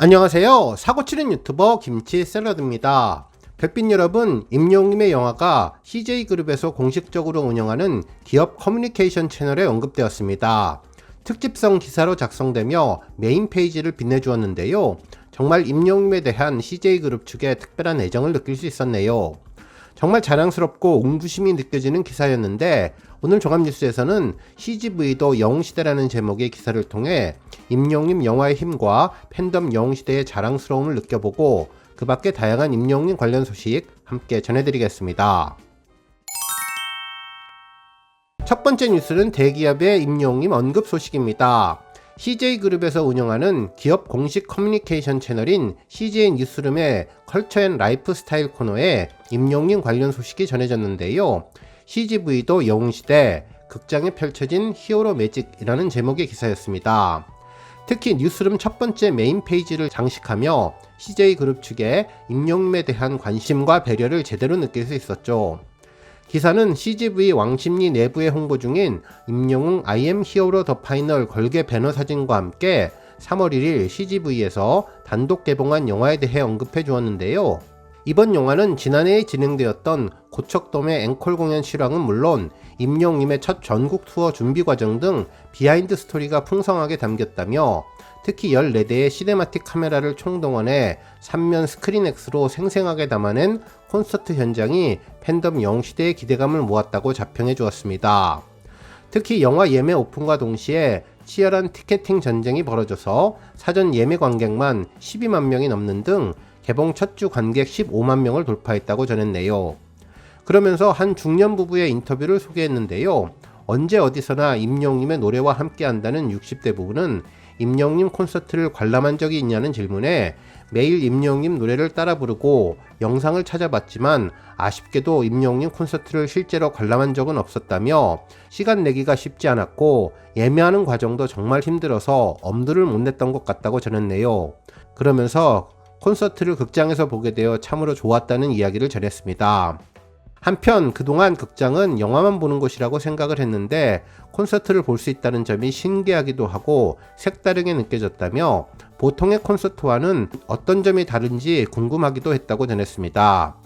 안녕하세요. 사고치는 유튜버 김치샐러드입니다. 별빛 여러분, 임영웅님의 영화가 CJ그룹에서 공식적으로 운영하는 기업 커뮤니케이션 채널에 언급되었습니다. 특집성 기사로 작성되며 메인 페이지를 빛내주었는데요. 정말 임영웅님에 대한 CJ그룹 측의 특별한 애정을 느낄 수 있었네요. 정말 자랑스럽고 옹부심이 느껴지는 기사였는데, 오늘 종합뉴스에서는 CGV도 영웅시대라는 제목의 기사를 통해 임영웅님 영화의 힘과 팬덤 영웅시대의 자랑스러움을 느껴보고 그 밖에 다양한 임영웅님 관련 소식 함께 전해드리겠습니다. 첫 번째 뉴스는 대기업의 임영웅님 언급 소식입니다. CJ그룹에서 운영하는 기업 공식 커뮤니케이션 채널인 CJ 뉴스룸의 컬처 앤 라이프스타일 코너에 임영웅님 관련 소식이 전해졌는데요. CGV도 영웅시대, 극장에 펼쳐진 히어로 매직이라는 제목의 기사였습니다. 특히 뉴스룸 첫 번째 메인 페이지를 장식하며 CJ그룹 측의 임영웅님에 대한 관심과 배려를 제대로 느낄 수 있었죠. 기사는 CGV 왕십리 내부의 홍보 중인 임영웅 I am hero the final 걸개 배너 사진과 함께 3월 1일 CGV에서 단독 개봉한 영화에 대해 언급해 주었는데요. 이번 영화는 지난해에 진행되었던 고척돔의 앵콜 공연 실황은 물론 임영웅님의 첫 전국 투어 준비 과정 등 비하인드 스토리가 풍성하게 담겼다며, 특히 14대의 시네마틱 카메라를 총동원해 3면 스크린X로 생생하게 담아낸 콘서트 현장이 팬덤 영웅시대의 기대감을 모았다고 자평해 주었습니다. 특히 영화 예매 오픈과 동시에 치열한 티켓팅 전쟁이 벌어져서 사전 예매 관객만 12만 명이 넘는 등 개봉 첫 주 관객 15만 명을 돌파했다고 전했네요. 그러면서 한 중년 부부의 인터뷰를 소개했는데요. 언제 어디서나 임영웅님의 노래와 함께 한다는 60대 부부는 임영웅님 콘서트를 관람한 적이 있냐는 질문에 매일 임영웅님 노래를 따라 부르고 영상을 찾아봤지만 아쉽게도 임영웅님 콘서트를 실제로 관람한 적은 없었다며, 시간 내기가 쉽지 않았고 예매하는 과정도 정말 힘들어서 엄두를 못 냈던 것 같다고 전했네요. 그러면서 콘서트를 극장에서 보게 되어 참으로 좋았다는 이야기를 전했습니다. 한편 그동안 극장은 영화만 보는 곳이라고 생각을 했는데 콘서트를 볼 수 있다는 점이 신기하기도 하고 색다르게 느껴졌다며, 보통의 콘서트와는 어떤 점이 다른지 궁금하기도 했다고 전했습니다.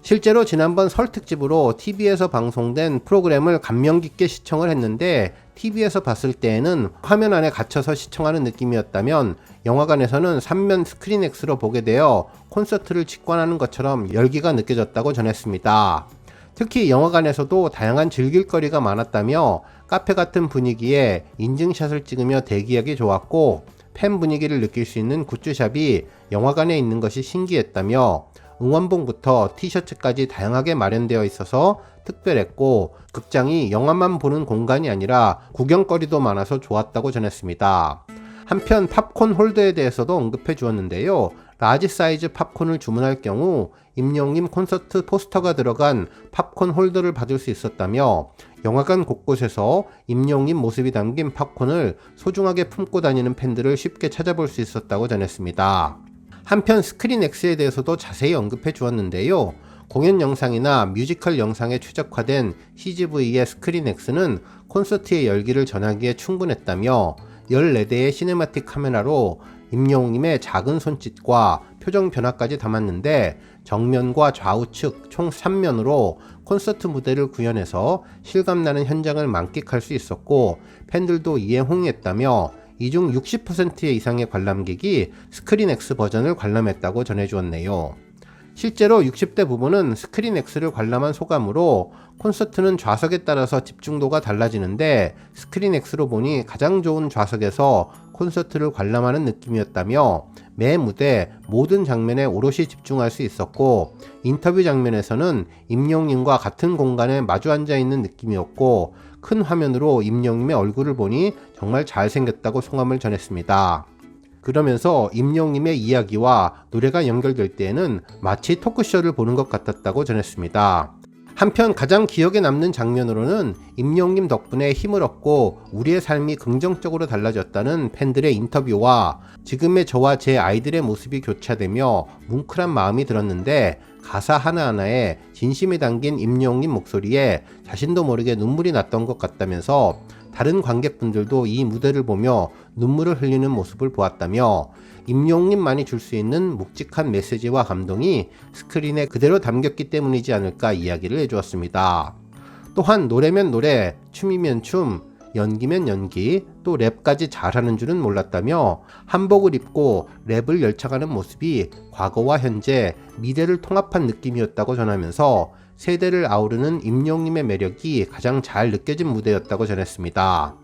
실제로 지난번 설 특집으로 TV에서 방송된 프로그램을 감명 깊게 시청을 했는데 TV에서 봤을 때에는 화면 안에 갇혀서 시청하는 느낌이었다면 영화관에서는 3면 스크린X로 보게 되어 콘서트를 직관하는 것처럼 열기가 느껴졌다고 전했습니다. 특히 영화관에서도 다양한 즐길거리가 많았다며 카페 같은 분위기에 인증샷을 찍으며 대기하기 좋았고, 팬 분위기를 느낄 수 있는 굿즈샵이 영화관에 있는 것이 신기했다며, 응원봉부터 티셔츠까지 다양하게 마련되어 있어서 특별했고 극장이 영화만 보는 공간이 아니라 구경거리도 많아서 좋았다고 전했습니다. 한편 팝콘 홀더에 대해서도 언급해 주었는데요. 라지 사이즈 팝콘을 주문할 경우 임영웅님 콘서트 포스터가 들어간 팝콘 홀더를 받을 수 있었다며, 영화관 곳곳에서 임영웅님 모습이 담긴 팝콘을 소중하게 품고 다니는 팬들을 쉽게 찾아볼 수 있었다고 전했습니다. 한편 스크린X에 대해서도 자세히 언급해 주었는데요. 공연 영상이나 뮤지컬 영상에 최적화된 CGV의 스크린X는 콘서트의 열기를 전하기에 충분했다며, 14대의 시네마틱 카메라로 임영웅님의 작은 손짓과 표정 변화까지 담았는데 정면과 좌우측 총 3면으로 콘서트 무대를 구현해서 실감나는 현장을 만끽할 수 있었고 팬들도 이에 호응했다며, 이 중 60% 이상의 관람객이 스크린X 버전을 관람했다고 전해주었네요. 실제로 60대 부부는 스크린X를 관람한 소감으로 콘서트는 좌석에 따라서 집중도가 달라지는데 스크린X로 보니 가장 좋은 좌석에서 콘서트를 관람하는 느낌이었다며, 매 무대 모든 장면에 오롯이 집중할 수 있었고 인터뷰 장면에서는 임영웅님과 같은 공간에 마주 앉아 있는 느낌이었고 큰 화면으로 임영웅님의 얼굴을 보니 정말 잘생겼다고 소감을 전했습니다. 그러면서 임영웅님의 이야기와 노래가 연결될 때에는 마치 토크쇼를 보는 것 같았다고 전했습니다. 한편 가장 기억에 남는 장면으로는 임영웅님 덕분에 힘을 얻고 우리의 삶이 긍정적으로 달라졌다는 팬들의 인터뷰와 지금의 저와 제 아이들의 모습이 교차되며 뭉클한 마음이 들었는데 가사 하나하나에 진심이 담긴 임영웅님 목소리에 자신도 모르게 눈물이 났던 것 같다면서 다른 관객분들도 이 무대를 보며 눈물을 흘리는 모습을 보았다며 임영웅님만이 줄 수 있는 묵직한 메시지와 감동이 스크린에 그대로 담겼기 때문이지 않을까 이야기를 해주었습니다. 또한 노래면 노래, 춤이면 춤, 연기면 연기, 또 랩까지 잘하는 줄은 몰랐다며 한복을 입고 랩을 열창하는 모습이 과거와 현재, 미래를 통합한 느낌이었다고 전하면서 세대를 아우르는 임영웅님의 매력이 가장 잘 느껴진 무대였다고 전했습니다.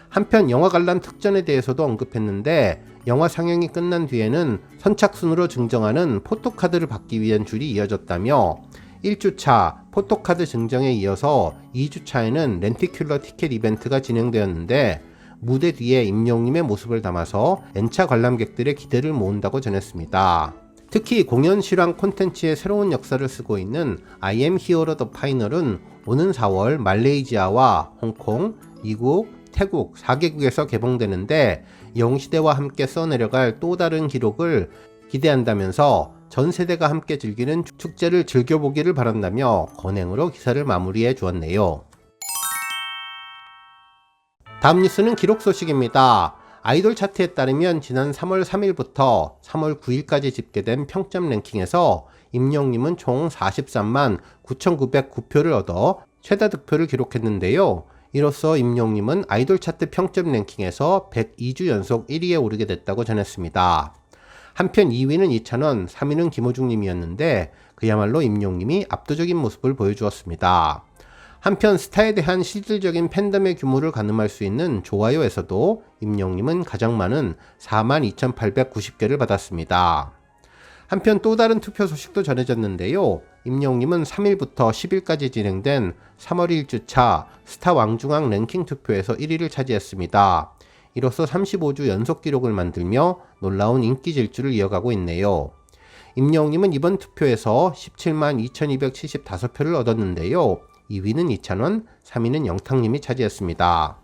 한편 영화 관람 특전에 대해서도 언급했는데 영화 상영이 끝난 뒤에는 선착순으로 증정하는 포토카드를 받기 위한 줄이 이어졌다며 1주차 포토카드 증정에 이어서 2주차에는 렌티큘러 티켓 이벤트가 진행되었는데 무대 뒤에 임영웅님의 모습을 담아서 N차 관람객들의 기대를 모은다고 전했습니다. 특히 공연 실황 콘텐츠의 새로운 역사를 쓰고 있는 I am Hero the Final은 오는 4월 말레이시아와 홍콩, 미국, 태국 4개국에서 개봉되는데 영웅시대와 함께 써내려갈 또 다른 기록을 기대한다면서 전 세대가 함께 즐기는 축제를 즐겨보기를 바란다며 건행으로 기사를 마무리해 주었네요. 다음 뉴스는 기록 소식입니다. 아이돌 차트에 따르면 지난 3월 3일부터 3월 9일까지 집계된 평점 랭킹에서 임영웅님은 총 43만 9,909표를 얻어 최다 득표를 기록했는데요. 이로써 임영웅님은 아이돌 차트 평점 랭킹에서 102주 연속 1위에 오르게 됐다고 전했습니다. 한편 2위는 이찬원, 3위는 김호중님이었는데 그야말로 임영웅님이 압도적인 모습을 보여주었습니다. 한편 스타에 대한 실질적인 팬덤의 규모를 가늠할 수 있는 좋아요에서도 임영웅님은 가장 많은 42,890개를 받았습니다. 한편 또 다른 투표 소식도 전해졌는데요. 임영웅님은 3일부터 10일까지 진행된 3월 1주차 스타 왕중왕 랭킹 투표에서 1위를 차지했습니다. 이로써 35주 연속 기록을 만들며 놀라운 인기 질주를 이어가고 있네요. 임영웅님은 이번 투표에서 17만 2275표를 얻었는데요. 2위는 이찬원, 3위는 영탁님이 차지했습니다.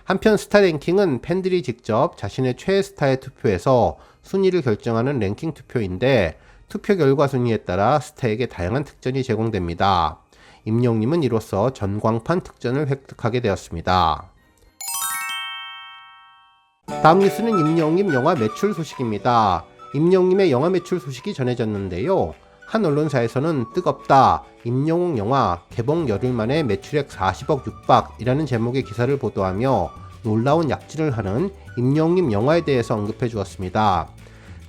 한편 스타 랭킹은 팬들이 직접 자신의 최애 스타에 투표해서 순위를 결정하는 랭킹 투표인데 투표 결과 순위에 따라 스타에게 다양한 특전이 제공됩니다. 임영웅님은 이로써 전광판 특전을 획득하게 되었습니다. 다음 뉴스는 임영웅님 영화 매출 소식입니다. 임영웅님의 영화 매출 소식이 전해졌는데요. 한 언론사에서는 뜨겁다, 임영웅 영화 개봉 열흘 만에 매출액 40억 육박이라는 제목의 기사를 보도하며 놀라운 약진을 하는 임영웅님 영화에 대해서 언급해 주었습니다.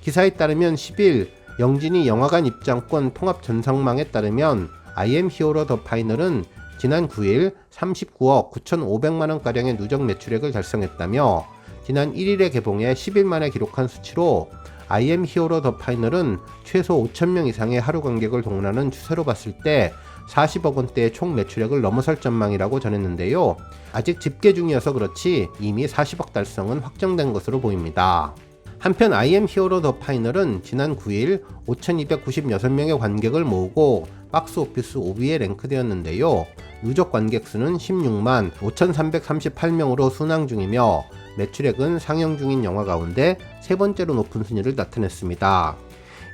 기사에 따르면 10일 영진이 영화관 입장권 통합 전상망에 따르면 I am Hero the Final은 지난 9일 39억 9,500만원가량의 누적 매출액을 달성했다며 지난 1일에 개봉해 10일 만에 기록한 수치로 I am Hero the Final은 최소 5,000명 이상의 하루 관객을 동원하는 추세로 봤을 때 40억 원대의 총 매출액을 넘어설 전망이라고 전했는데요. 아직 집계 중이어서 그렇지 이미 40억 달성은 확정된 것으로 보입니다. 한편 I am Hero the Final은 지난 9일 5,296명의 관객을 모으고 박스 오피스 5위에 랭크되었는데요. 누적 관객 수는 16만 5,338명으로 순항 중이며 매출액은 상영 중인 영화 가운데 세 번째로 높은 순위를 나타냈습니다.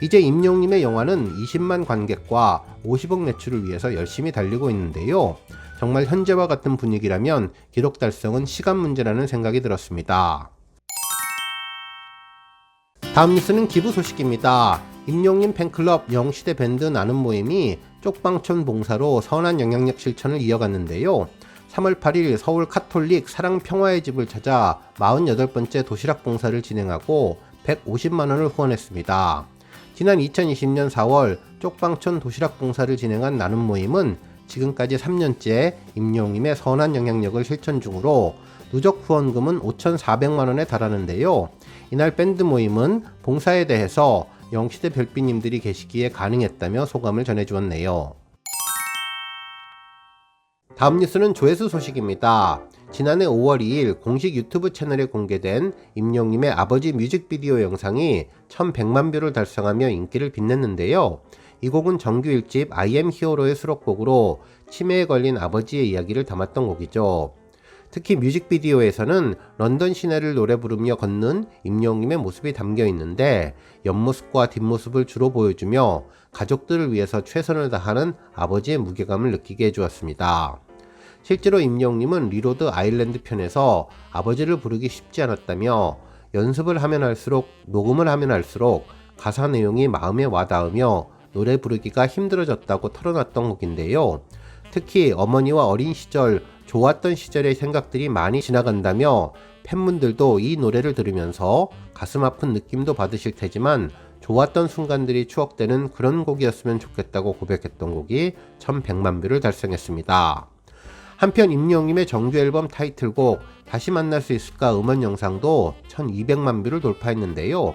이제 임영웅님의 영화는 20만 관객과 50억 매출을 위해서 열심히 달리고 있는데요. 정말 현재와 같은 분위기라면 기록 달성은 시간 문제라는 생각이 들었습니다. 다음 뉴스는 기부 소식입니다. 임영웅님 팬클럽 영웅시대 밴드 나눔 모임이 쪽방촌 봉사로 선한 영향력 실천을 이어갔는데요. 3월 8일 서울 카톨릭 사랑평화의 집을 찾아 48번째 도시락 봉사를 진행하고 150만원을 후원했습니다. 지난 2020년 4월 쪽방촌 도시락 봉사를 진행한 나눔 모임은 지금까지 3년째 임영웅님의 선한 영향력을 실천 중으로 누적 후원금은 5,400만원에 달하는데요. 이날 밴드 모임은 봉사에 대해서 영웅시대 별빛님들이 계시기에 가능했다며 소감을 전해주었네요. 다음 뉴스는 조회수 소식입니다. 지난해 5월 2일 공식 유튜브 채널에 공개된 임영웅님의 아버지 뮤직비디오 영상이 1,100만 뷰를 달성하며 인기를 빛냈는데요. 이 곡은 정규 1집 I am Hero의 수록곡으로 치매에 걸린 아버지의 이야기를 담았던 곡이죠. 특히 뮤직비디오에서는 런던 시내를 노래 부르며 걷는 임영웅님의 모습이 담겨 있는데 옆모습과 뒷모습을 주로 보여주며 가족들을 위해서 최선을 다하는 아버지의 무게감을 느끼게 해주었습니다. 실제로 임영웅님은 리로드 아일랜드 편에서 아버지를 부르기 쉽지 않았다며 연습을 하면 할수록 녹음을 하면 할수록 가사 내용이 마음에 와닿으며 노래 부르기가 힘들어졌다고 털어놨던 곡인데요. 특히 어머니와 어린 시절, 좋았던 시절의 생각들이 많이 지나간다며 팬분들도 이 노래를 들으면서 가슴 아픈 느낌도 받으실 테지만 좋았던 순간들이 추억되는 그런 곡이었으면 좋겠다고 고백했던 곡이 1100만 뷰를 달성했습니다. 한편 임영웅님의 정규 앨범 타이틀곡 다시 만날 수 있을까 음원 영상도 1200만 뷰를 돌파했는데요.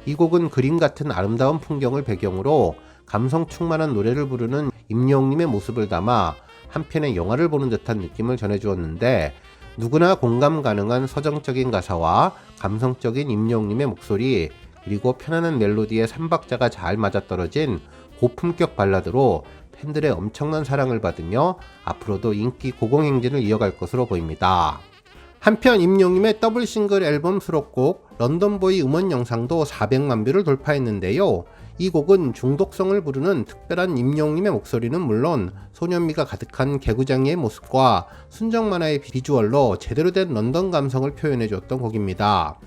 이 곡은 그림 같은 아름다운 풍경을 배경으로 감성 충만한 노래를 부르는 임영웅님의 모습을 담아 한편의 영화를 보는 듯한 느낌을 전해주었는데 누구나 공감 가능한 서정적인 가사와 감성적인 임영웅님의 목소리 그리고 편안한 멜로디의 3박자가 잘 맞아떨어진 고품격 발라드로 팬들의 엄청난 사랑을 받으며 앞으로도 인기 고공행진을 이어갈 것으로 보입니다. 한편 임영웅님의 더블 싱글 앨범 수록곡 런던보이 음원 영상도 400만 뷰를 돌파했는데요. 이 곡은 중독성을 부르는 특별한 임영웅님의 목소리는 물론 소년미가 가득한 개구장이의 모습과 순정 만화의 비주얼로 제대로 된 런던 감성을 표현해줬던 곡입니다.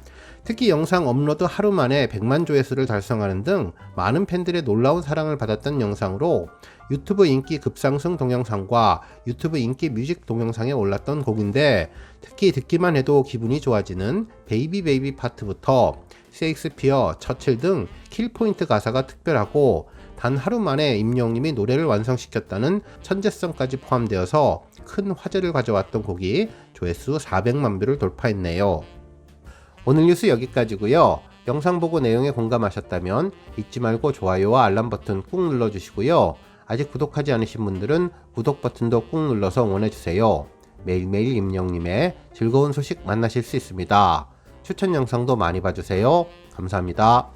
특히 영상 업로드 하루 만에 100만 조회수를 달성하는 등 많은 팬들의 놀라운 사랑을 받았던 영상으로 유튜브 인기 급상승 동영상과 유튜브 인기 뮤직 동영상에 올랐던 곡인데 특히 듣기만 해도 기분이 좋아지는 베이비 베이비 파트부터 셰익스피어, 처칠 등 킬포인트 가사가 특별하고 단 하루 만에 임영웅님이 노래를 완성시켰다는 천재성까지 포함되어서 큰 화제를 가져왔던 곡이 조회수 400만 뷰를 돌파했네요. 오늘 뉴스 여기까지고요. 영상 보고 내용에 공감하셨다면 잊지 말고 좋아요와 알람 버튼 꾹 눌러주시고요. 아직 구독하지 않으신 분들은 구독 버튼도 꾹 눌러서 응원해주세요. 매일매일 임영웅님의 즐거운 소식 만나실 수 있습니다. 추천 영상도 많이 봐주세요. 감사합니다.